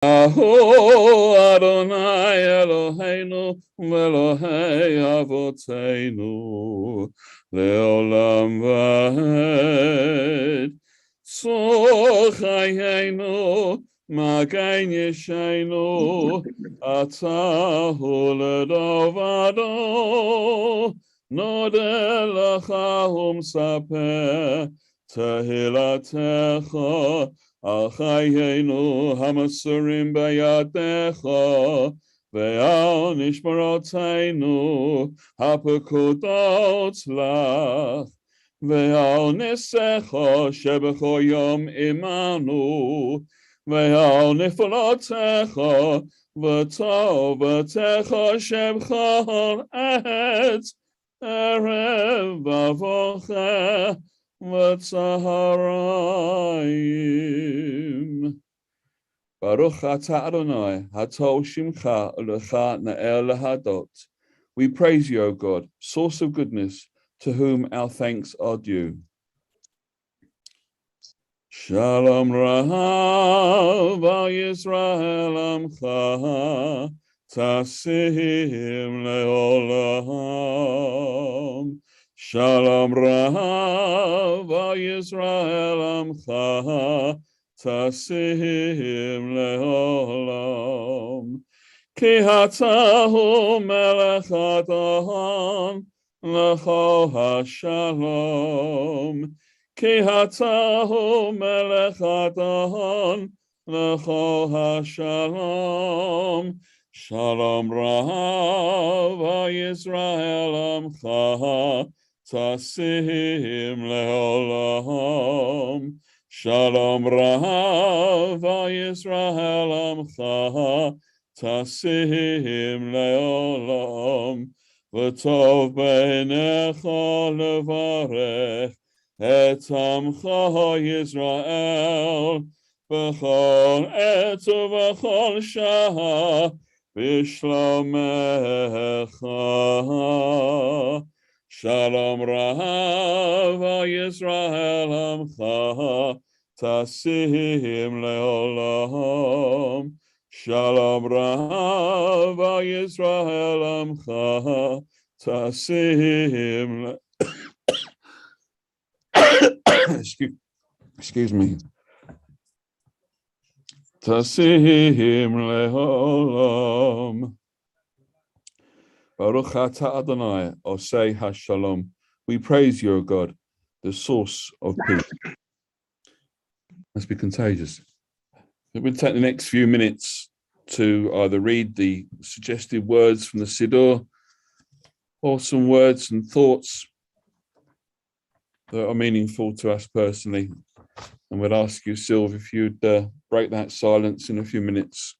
Aho Adonai Eloheinu Elohei Avoteinu Leolam Vaed Tzor Chayenu Magen Yeshenu Ata Hu Ledovado Nodeh Lecha Umsaper Tehilatecha Al Chayenu Hamasurim Bayadecha Ve'al Nishmaroteinu Hapekudot Lach Ve'al Nisecha Shebecho Yom Imanu Ve'al Nifalotecha V'tovatecha Shebcha Et Erev Vavocha V'tzaharayim. Baruch atah Adonai, hatol shimcha ulecha na'el lahadot. We praise you, O God, source of goodness, to whom our thanks are due. Shalom Rahav al Yisrael amcha, tasim leolam. Shalom Rahav al Yisrael amcha, tasim leolam. Ki hatahu melech adon lechol hashalom. Ki hatahu melech adon lechol hashalom. Shalom Rahav Yisrael amcha, tasim leolam. Shalom Rahav Yisrael amcha, tasim leolam. V'tov beinecha levarech et amcha Yisrael b'chol et u'b'chol shah b'shlomecha. Shalom Rahav Yisrael amcha, tasim leolam. Shalom Rahav Yisrael amcha, tasim excuse me. Tasim leolam. Baruch atah Adonai, Osei HaShalom. We praise you, O God, the source of peace. Must be contagious. We'll take the next few minutes to either read the suggested words from the Siddur or some words and thoughts that are meaningful to us personally. And we'll ask you, Sylv, if you'd break that silence in a few minutes.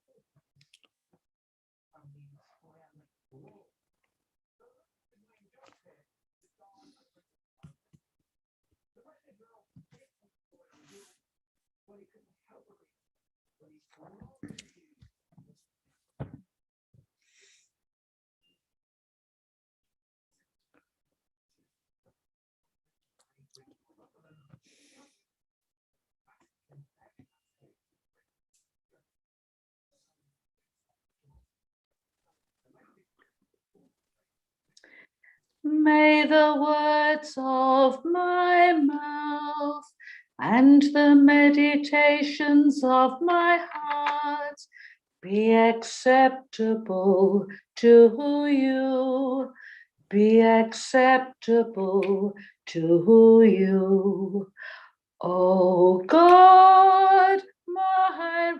May the words of my mouth and the meditations of my heart be acceptable to you, be acceptable to you. O God, my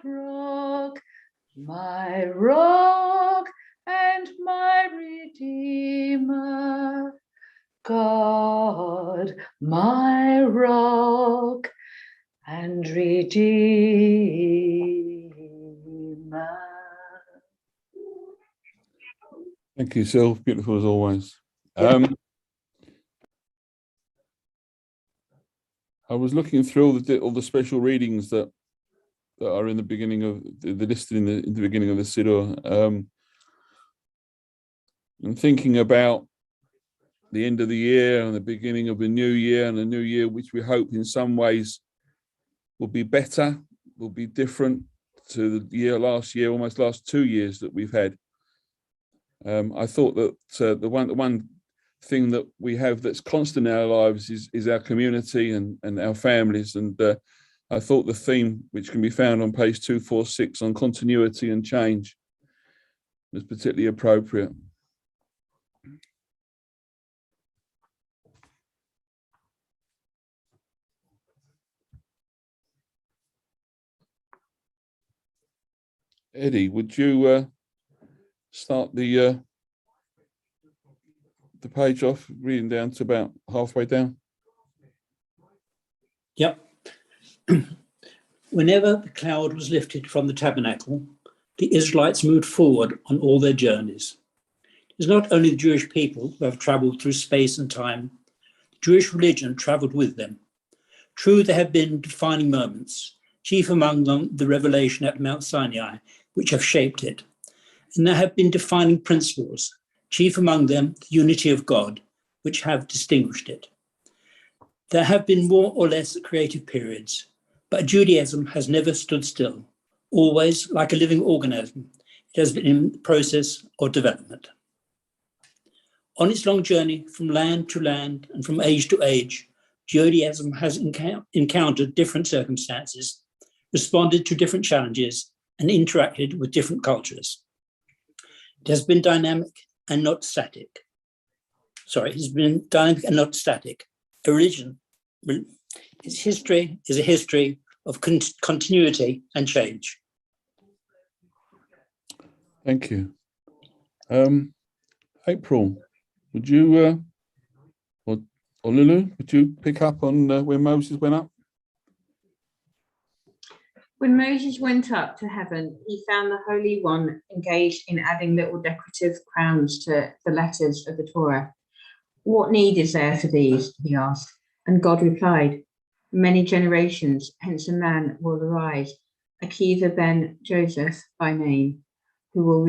rock and my redeemer. God, my rock and redeemer. Thank you, Sylv. Beautiful as always. I was looking through all the special readings that are in the beginning of the listed in the beginning of the Siddur, and thinking about the end of the year and the beginning of the new year, and a new year which we hope in some ways will be better, will be different to the last year, almost last 2 years that we've had. I thought that the one thing that we have that's constant in our lives is our community and our families. And I thought the theme, which can be found on page 246 on continuity and change, was particularly appropriate. Eddie, would you start the page off, reading down to about halfway down? Yep. Whenever the cloud was lifted from the tabernacle, the Israelites moved forward on all their journeys. It's not only the Jewish people who have traveled through space and time. The Jewish religion traveled with them. True, there have been defining moments, chief among them the revelation at Mount Sinai, which have shaped it. And there have been defining principles, chief among them the unity of God, which have distinguished it. There have been more or less creative periods, but Judaism has never stood still. Always, like a living organism, it has been in process or development. On its long journey from land to land and from age to age, Judaism has encountered different circumstances, responded to different challenges, and interacted with different cultures. It has been dynamic and not static. It has been dynamic and not static. A religion, its history is a history of continuity and change. Thank you. April, would you, or Lulu, would you pick up on where Moses went up? When Moses went up to heaven, he found the Holy One engaged in adding little decorative crowns to the letters of the Torah. What need is there for these? He asked. And God replied, many generations, hence a man will arise, Akiva ben Joseph by name, who will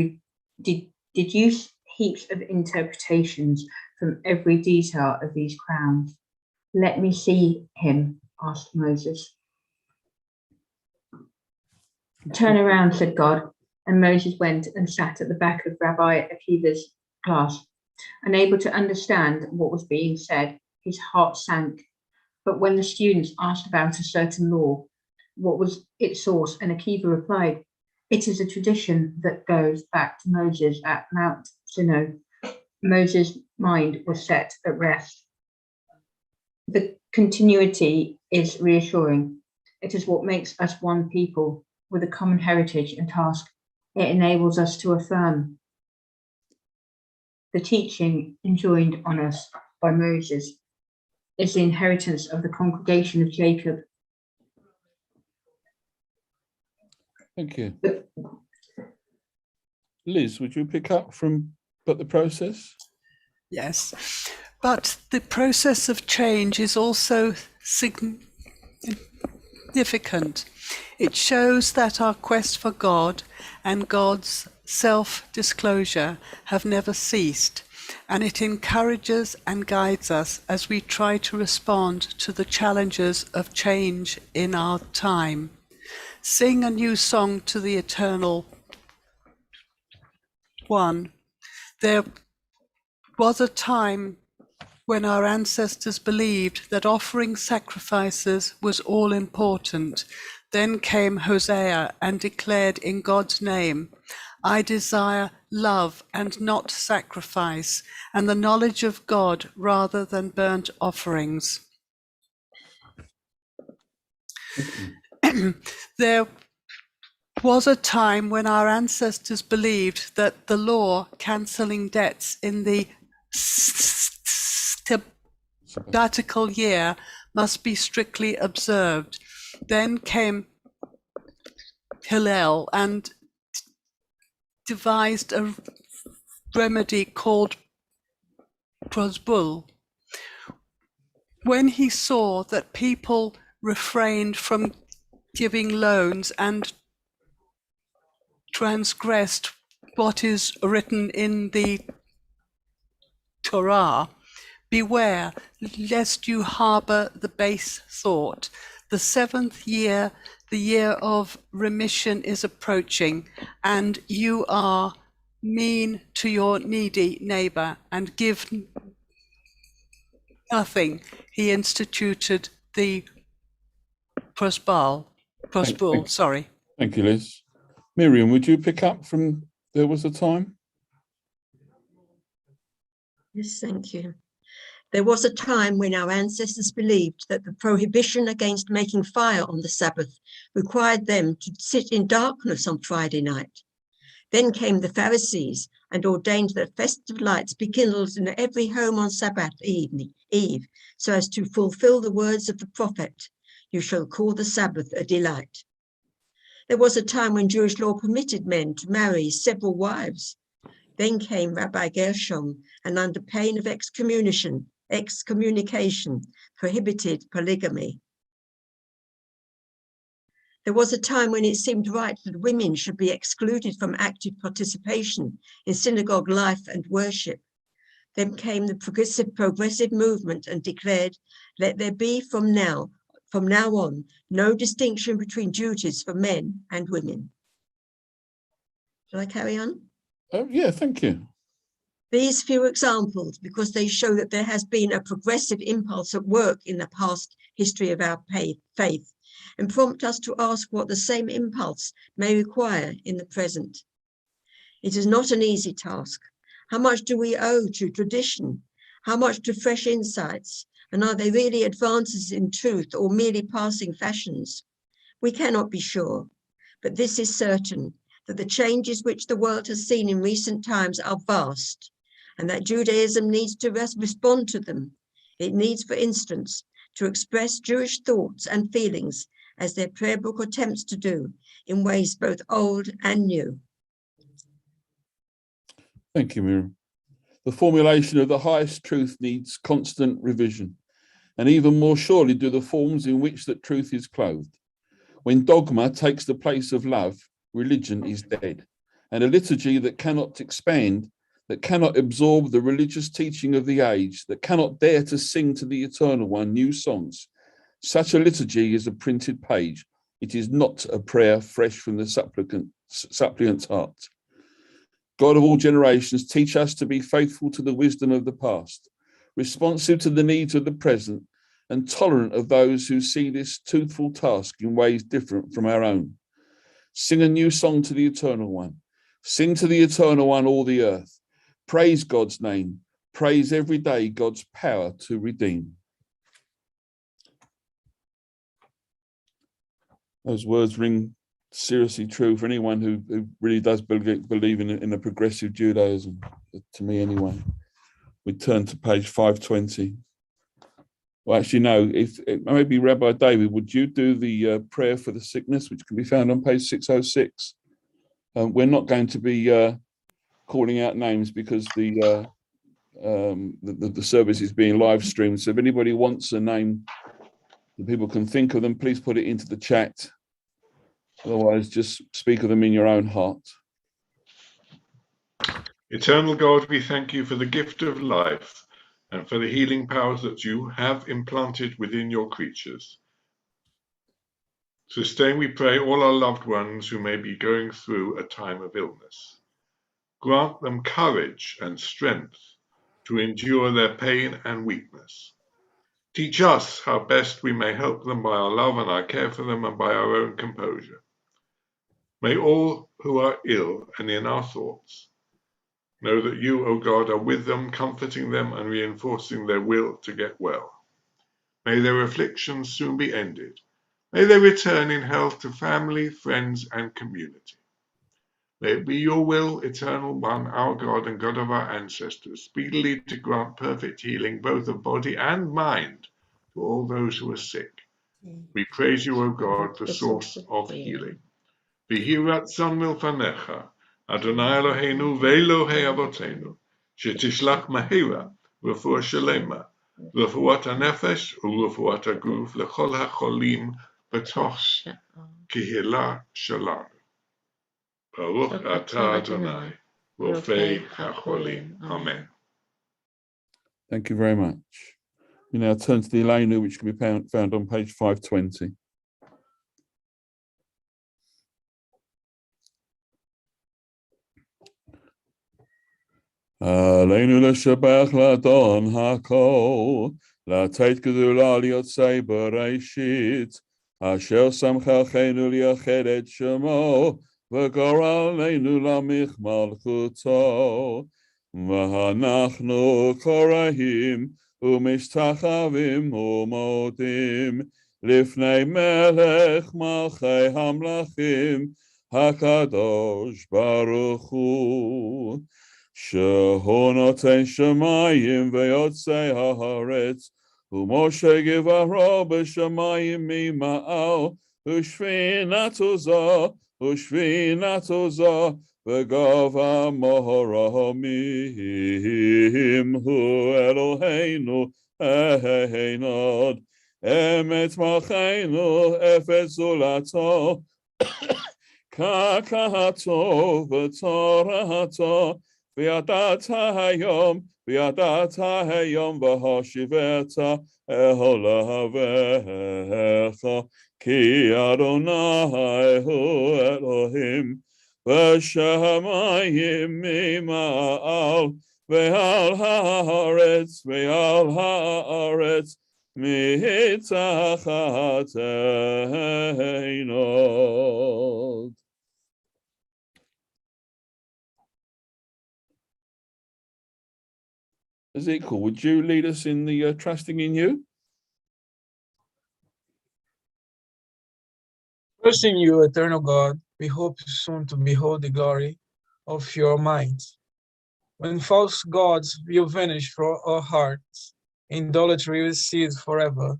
deduce heaps of interpretations from every detail of these crowns. Let me see him, asked Moses. Turn around, said God, and Moses went and sat at the back of Rabbi Akiva's class. Unable to understand what was being said, his heart sank. But when the students asked about a certain law, what was its source, and Akiva replied, it is a tradition that goes back to Moses at Mount Sinai. Moses' mind was set at rest. The continuity is reassuring. It is what makes us one people with a common heritage and task. It enables us to affirm the teaching enjoined on us by Moses is the inheritance of the congregation of Jacob. Thank you. Liz, would you pick up from but the process? Yes, but the process of change is also significant. It shows that our quest for God and God's self-disclosure have never ceased, and it encourages and guides us as we try to respond to the challenges of change in our time. Sing a new song to the Eternal One. There was a time when our ancestors believed that offering sacrifices was all important. Then came Hosea and declared in God's name, I desire love and not sacrifice, and the knowledge of God rather than burnt offerings. There was a time when our ancestors believed that the law cancelling debts in the sabbatical year must be strictly observed. Then came Hillel and devised a remedy called prosbul. When he saw that people refrained from giving loans and transgressed what is written in the Torah, beware lest you harbor the base thought The 7th year, the year of remission, is approaching, and you are mean to your needy neighbor and give nothing. He instituted the prosbul. Sorry. Thank you, Liz. Miriam, would you pick up from there was a time? Yes, thank you. There was a time when our ancestors believed that the prohibition against making fire on the Sabbath required them to sit in darkness on Friday night. Then came the Pharisees and ordained that festive lights be kindled in every home on Sabbath Eve, so as to fulfill the words of the prophet, "You shall call the Sabbath a delight." There was a time when Jewish law permitted men to marry several wives. Then came Rabbi Gershom, and under pain of excommunication, prohibited polygamy. There was a time when it seemed right that women should be excluded from active participation in synagogue life and worship. Then came the progressive movement and declared, "Let there be from now on, no distinction between duties for men and women." Shall I carry on? Yeah, thank you. These few examples, because they show that there has been a progressive impulse at work in the past history of our faith, and prompt us to ask what the same impulse may require in the present. It is not an easy task. How much do we owe to tradition? How much to fresh insights? And are they really advances in truth or merely passing fashions? We cannot be sure, but this is certain, that the changes which the world has seen in recent times are vast, and that Judaism needs to respond to them. It needs, for instance, to express Jewish thoughts and feelings, as their prayer book attempts to do, in ways both old and new. Thank you, Miriam. The formulation of the highest truth needs constant revision, and even more surely do the forms in which that truth is clothed. When dogma takes the place of love, religion is dead, and a liturgy that cannot expand, that cannot absorb the religious teaching of the age, that cannot dare to sing to the Eternal One new songs. Such a liturgy is a printed page. It is not a prayer fresh from the suppliant's heart. God of all generations, teach us to be faithful to the wisdom of the past, responsive to the needs of the present, and tolerant of those who see this toothful task in ways different from our own. Sing a new song to the Eternal One. Sing to the Eternal One all the earth. Praise God's name. Praise every day God's power to redeem. Those words ring seriously true for anyone who really does believe in a progressive Judaism, to me anyway. We turn to page 520. Well, actually, no, if maybe Rabbi David, would you do the prayer for the sickness, which can be found on page 606? We're not going to be calling out names because the service is being live streamed. So if anybody wants a name that people can think of them, please put it into the chat. Otherwise, just speak of them in your own heart. Eternal God, we thank you for the gift of life and for the healing powers that you have implanted within your creatures. Sustain, we pray, all our loved ones who may be going through a time of illness. Grant them courage and strength to endure their pain and weakness. Teach us how best we may help them by our love and our care for them and by our own composure. May all who are ill and in our thoughts know that you, O God, are with them, comforting them and reinforcing their will to get well. May their afflictions soon be ended. May they return in health to family, friends, and community. May it be your will, Eternal One, our God and God of our ancestors, speedily to grant perfect healing both of body and mind to all those who are sick. We praise you, O God, the source of healing. V'hi ratzon milfanecha, Adonai Eloheinu ve'Elohei Avotenu, shetishlach mahira, refuah shelema, refuat hanefesh u'refuat haguf lechol hacholim b'toch kehila shalanu. Baruch atah Adonai, rofei hacholim. Amen. Thank you very much. We now turn to the Elena, which can be found on page 520. עלינו לשבח לאדון הכל, לתת גדולה ליוצאי בראשית, אשר שמחנו לייחד את שמו, וגורלנו להמליך מלכותו. ואנחנו קוראים ומשתחווים ומודים לפני מלך מלכי המלכים, הקדוש ברוך הוא, שהוא נותן שמיים ויוצא הארץ, ומשה גברו בשמיים ממעל, ושפינתו זו וגובה מרמים, הוא אלוהינו אין עוד, אמת מלכנו אפס זולתו, קקתו ותורתו, וידעת היום והשיבת אל לבביך, כי אדוני הוא אלוהים בשמיים ממעל, ועל הארץ מתחתינו. Ezekiel, would you lead us in the trusting in you? Trust in you, eternal God, we hope soon to behold the glory of your might. When false gods will vanish from our hearts, idolatry will cease forever.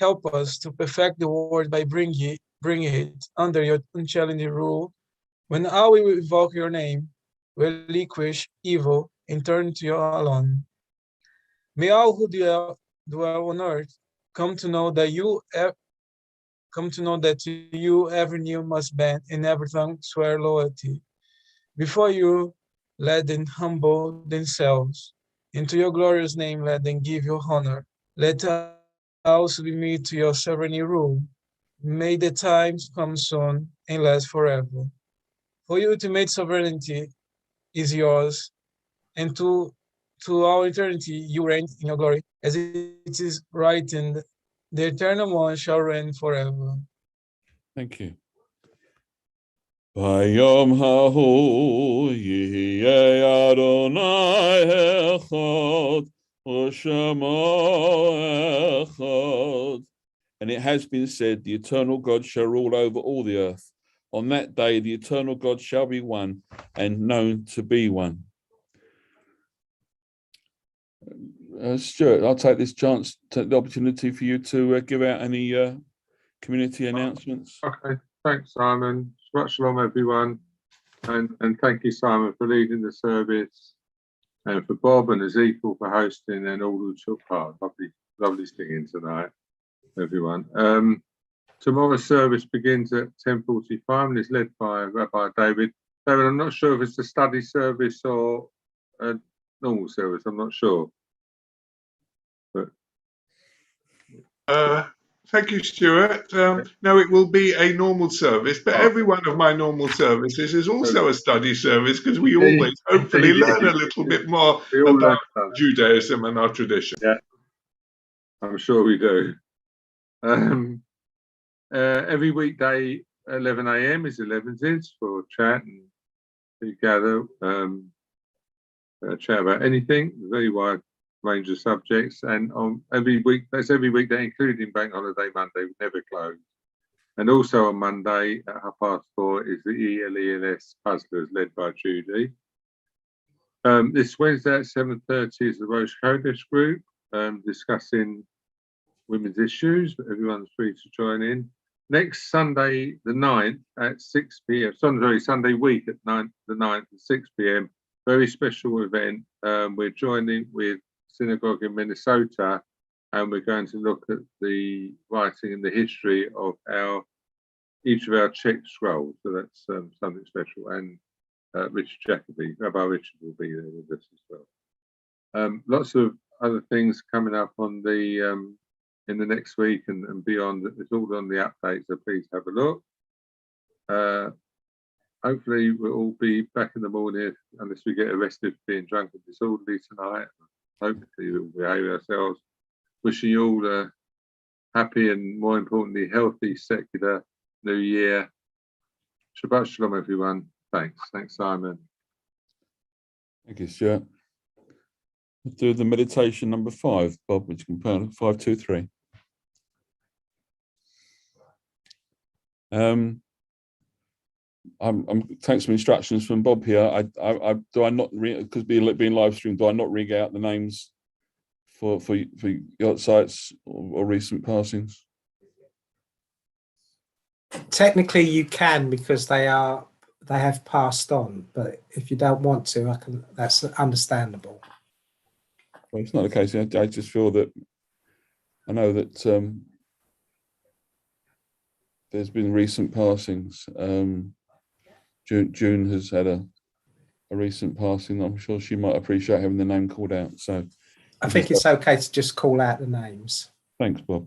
Help us to perfect the word by bringing it under your unchallenging rule. When I will invoke your name, relinquish evil and turn to you alone. May all who dwell on earth come to know that you every knee must bend and every tongue swear loyalty. Before you, let them humble themselves. Into your glorious name, let them give you honor. Let us submit to your sovereign rule. May the times come soon and last forever. For your ultimate sovereignty is yours, and to all eternity you reign in your glory, as it is written, the eternal one shall reign forever. Thank you. Vayom hahu yihye Adonai echad u'shemo echad. And it has been said, the eternal God shall rule over all the earth. On that day, the eternal God shall be one and known to be one. Stuart, I'll take this chance, take the opportunity for you to give out any community announcements. Okay, thanks, Simon. Shabbat shalom, everyone. And thank you, Simon, for leading the service, and for Bob and Ezekiel for hosting, and all who took part. Lovely singing tonight, everyone. Tomorrow's service begins at 10:45 and is led by Rabbi David. David, I'm not sure if it's a study service or a normal service. I'm not sure. But thank you, Stuart. No, it will be a normal service, but every one of my normal services is also a study service, because we always hopefully learn a little bit more about Judaism and our tradition. Yeah, I'm sure we do. Every weekday, 11 a.m. is 11s for chat and we gather, chat about anything, very wide range of subjects, and on every weekday, including Bank Holiday Monday, we never close. And also on Monday at 4:30 is the ELELS Puzzlers led by Judy. This Wednesday at 7:30 is the Rosh Chodesh group discussing women's issues, but everyone's free to join in. Next Sunday, the 9th at 6 p.m. Sunday week at the 9th at 6 p.m. Very special event. We're joining with Synagogue in Minnesota, and we're going to look at the writing and the history of each of our check scrolls. So that's something special. And Richard Jacoby, Rabbi Richard, will be there with us as well. Lots of other things coming up on the in the next week and beyond. It's all on the update, so please have a look. hopefully we'll all be back in the morning unless we get arrested for being drunk and disorderly tonight. Hopefully we'll behave ourselves. Wishing you all a happy and, more importantly, healthy secular New Year. Shabbat Shalom, everyone. Thanks. Thanks, Simon. Thank you, Stuart. We'll do the meditation number 5, Bob, which can put 5, 2, 3. Thanks for instructions from Bob here. Do I not, because being live streamed, do I not read out the names for yacht sites or recent passings? Technically, you can, because they have passed on. But if you don't want to, that's understandable. Well, it's not the case. I just feel that I know that there's been recent passings. June has had a recent passing. I'm sure she might appreciate having the name called out. So I think it's okay to just call out the names. Thanks, Bob.